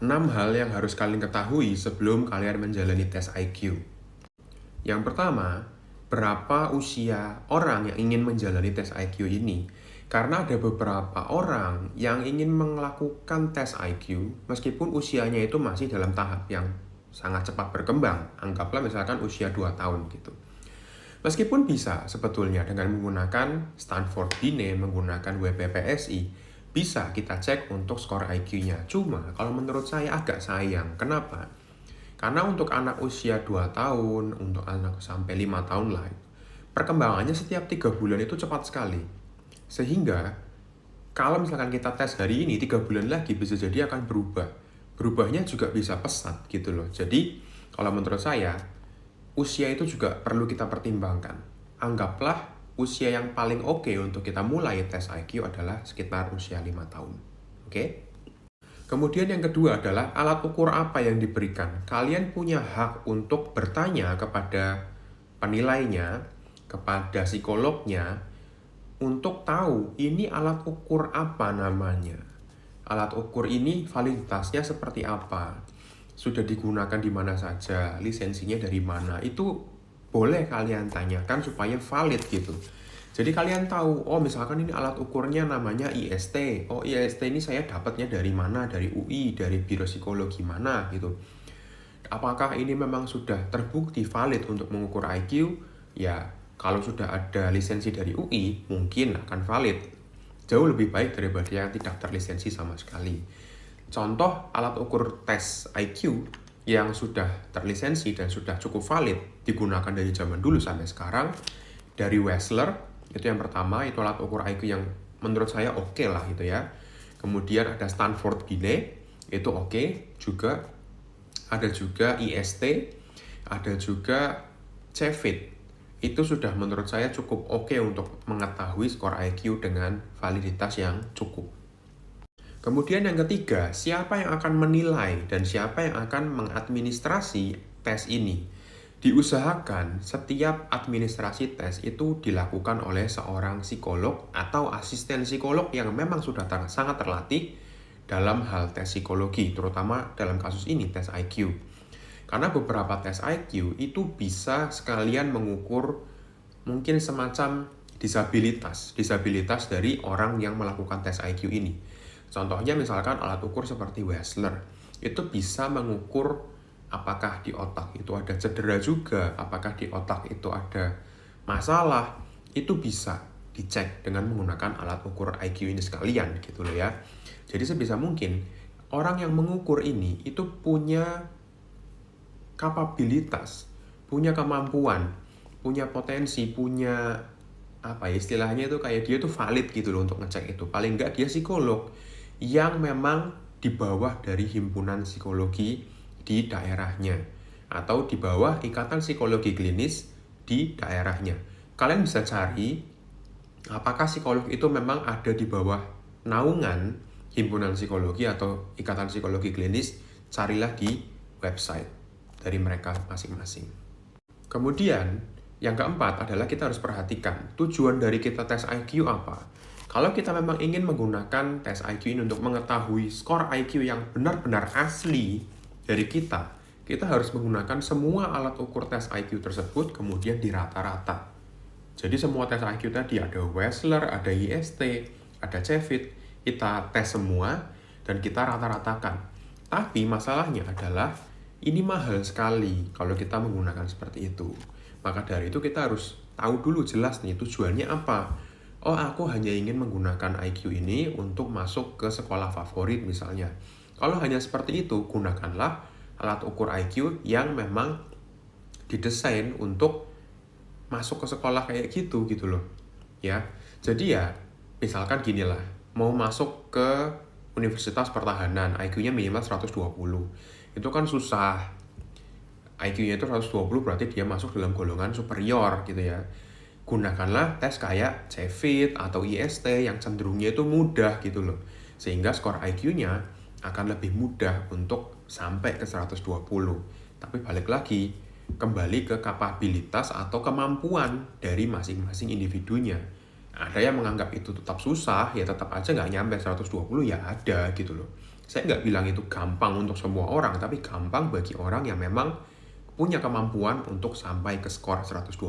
6 hal yang harus kalian ketahui sebelum kalian menjalani tes IQ. Yang pertama, berapa usia orang yang ingin menjalani tes IQ ini? Karena ada beberapa orang yang ingin melakukan tes IQ meskipun usianya itu masih dalam tahap yang sangat cepat berkembang. Anggaplah misalkan usia 2 tahun gitu. Meskipun bisa sebetulnya dengan menggunakan Stanford Binet, menggunakan WPPSI, bisa kita cek untuk skor IQ-nya. Cuma kalau menurut saya agak sayang. Kenapa? Karena untuk anak usia 2 tahun, untuk anak sampai 5 tahun lah, perkembangannya setiap 3 bulan itu cepat sekali. Sehingga kalau misalkan kita tes hari ini, 3 bulan lagi bisa jadi akan berubah. Berubahnya juga bisa pesat gitu loh. Jadi kalau menurut saya, usia itu juga perlu kita pertimbangkan. Anggaplah usia yang paling oke untuk kita mulai tes IQ adalah sekitar usia 5 tahun. Oke? Kemudian yang kedua adalah alat ukur apa yang diberikan. Kalian punya hak untuk bertanya kepada penilainya, kepada psikolognya, untuk tahu ini alat ukur apa namanya. Alat ukur ini validitasnya seperti apa. Sudah digunakan di mana saja, lisensinya dari mana. Itu boleh kalian tanyakan supaya valid gitu. Jadi kalian tahu, oh misalkan ini alat ukurnya namanya IST. Oh IST ini saya dapatnya dari mana? Dari UI, dari Biro Psikologi mana gitu. Apakah ini memang sudah terbukti valid untuk mengukur IQ? Ya, kalau sudah ada lisensi dari UI, mungkin akan valid. Jauh lebih baik daripada yang tidak terlisensi sama sekali. Contoh alat ukur tes IQ yang sudah terlisensi dan sudah cukup valid digunakan dari zaman dulu sampai sekarang, dari Wechsler, itu yang pertama, itu alat ukur IQ yang menurut saya oke lah gitu ya. Kemudian ada Stanford Binet, itu oke juga. Ada juga IST, ada juga Cefit. Itu sudah menurut saya cukup oke untuk mengetahui skor IQ dengan validitas yang cukup. Kemudian yang ketiga, siapa yang akan menilai dan siapa yang akan mengadministrasi tes ini? Diusahakan setiap administrasi tes itu dilakukan oleh seorang psikolog atau asisten psikolog yang memang sudah sangat terlatih dalam hal tes psikologi, terutama dalam kasus ini tes IQ. Karena beberapa tes IQ itu bisa sekalian mengukur mungkin semacam disabilitas dari orang yang melakukan tes IQ ini. Contohnya misalkan alat ukur seperti Wechsler, itu bisa mengukur apakah di otak itu ada cedera juga, apakah di otak itu ada masalah, itu bisa dicek dengan menggunakan alat ukur IQ ini sekalian gitu loh ya. Jadi sebisa mungkin orang yang mengukur ini itu punya kapabilitas, punya kemampuan, punya potensi, punya apa ya istilahnya itu kayak dia tuh valid gitu loh untuk ngecek itu. Paling enggak dia psikolog yang memang di bawah dari himpunan psikologi di daerahnya atau di bawah ikatan psikologi klinis di daerahnya. Kalian bisa cari apakah psikolog itu memang ada di bawah naungan himpunan psikologi atau ikatan psikologi klinis, carilah di website dari mereka masing-masing. Kemudian yang keempat adalah kita harus perhatikan tujuan dari kita tes IQ apa. Kalau kita memang ingin menggunakan tes IQ ini untuk mengetahui skor IQ yang benar-benar asli dari kita harus menggunakan semua alat ukur tes IQ tersebut kemudian dirata-rata. Jadi semua tes IQ tadi ada Wechsler, ada IST, ada Cefit, kita tes semua dan kita rata-ratakan. Tapi masalahnya adalah ini mahal sekali kalau kita menggunakan seperti itu. Maka dari itu kita harus tahu dulu jelas nih tujuannya apa. Oh, aku hanya ingin menggunakan IQ ini untuk masuk ke sekolah favorit misalnya. Kalau hanya seperti itu, gunakanlah alat ukur IQ yang memang didesain untuk masuk ke sekolah kayak gitu loh. Ya. Jadi ya, misalkan gini lah, mau masuk ke Universitas Pertahanan, IQ-nya minimal 120. Itu kan susah. IQ-nya itu 120 berarti dia masuk dalam golongan superior gitu ya. Gunakanlah tes kayak Cefit atau IST yang cenderungnya itu mudah gitu loh. Sehingga skor IQ-nya akan lebih mudah untuk sampai ke 120. Tapi balik lagi, kembali ke kapabilitas atau kemampuan dari masing-masing individunya. Ada yang menganggap itu tetap susah, ya tetap aja nggak nyampe 120 ya ada gitu loh. Saya nggak bilang itu gampang untuk semua orang, tapi gampang bagi orang yang memang punya kemampuan untuk sampai ke skor 120.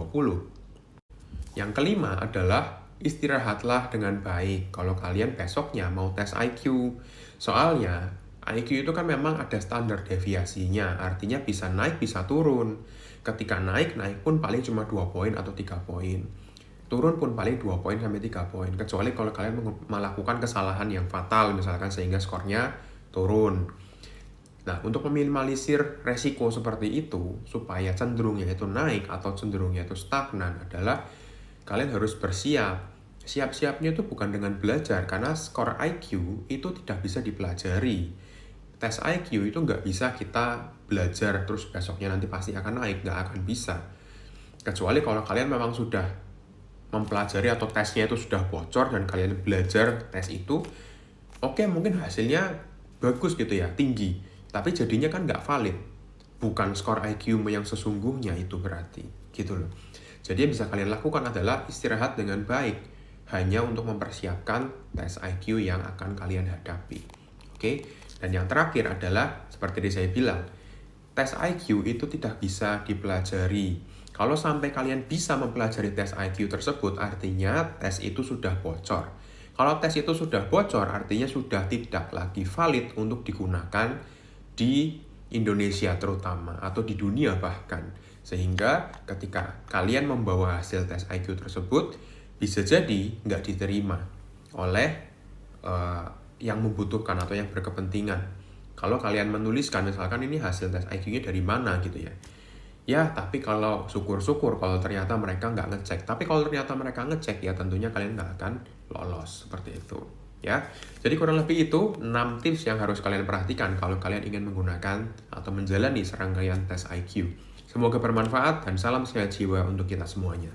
Yang kelima adalah istirahatlah dengan baik kalau kalian besoknya mau tes IQ. Soalnya IQ itu kan memang ada standar deviasinya, artinya bisa naik bisa turun. Ketika naik pun paling cuma 2 poin atau 3 poin. Turun pun paling 2 poin sampai 3 poin, kecuali kalau kalian melakukan kesalahan yang fatal misalkan sehingga skornya turun. Nah, untuk meminimalisir resiko seperti itu supaya cenderungnya itu naik atau cenderungnya itu stagnan adalah kalian harus bersiap. Siap-siapnya itu bukan dengan belajar, karena skor IQ itu tidak bisa dipelajari. Tes IQ itu nggak bisa kita belajar terus besoknya nanti pasti akan naik, nggak akan bisa. Kecuali kalau kalian memang sudah mempelajari atau tesnya itu sudah bocor dan kalian belajar tes itu, oke, mungkin hasilnya bagus gitu ya, tinggi. Tapi jadinya kan nggak valid. Bukan skor IQ yang sesungguhnya itu berarti, gitu loh. Jadi yang bisa kalian lakukan adalah istirahat dengan baik, hanya untuk mempersiapkan tes IQ yang akan kalian hadapi. Oke? Dan yang terakhir adalah, seperti yang saya bilang, tes IQ itu tidak bisa dipelajari. Kalau sampai kalian bisa mempelajari tes IQ tersebut, artinya tes itu sudah bocor. Kalau tes itu sudah bocor, artinya sudah tidak lagi valid untuk digunakan di Indonesia terutama, atau di dunia bahkan. Sehingga ketika kalian membawa hasil tes IQ tersebut, bisa jadi nggak diterima oleh yang membutuhkan atau yang berkepentingan. Kalau kalian menuliskan, misalkan ini hasil tes IQ-nya dari mana gitu ya. Ya, tapi kalau syukur-syukur kalau ternyata mereka nggak ngecek. Tapi kalau ternyata mereka ngecek, ya tentunya kalian nggak akan lolos, seperti itu. Ya, jadi kurang lebih itu 6 tips yang harus kalian perhatikan kalau kalian ingin menggunakan atau menjalani serangkaian tes IQ. Semoga bermanfaat dan salam sehat jiwa untuk kita semuanya.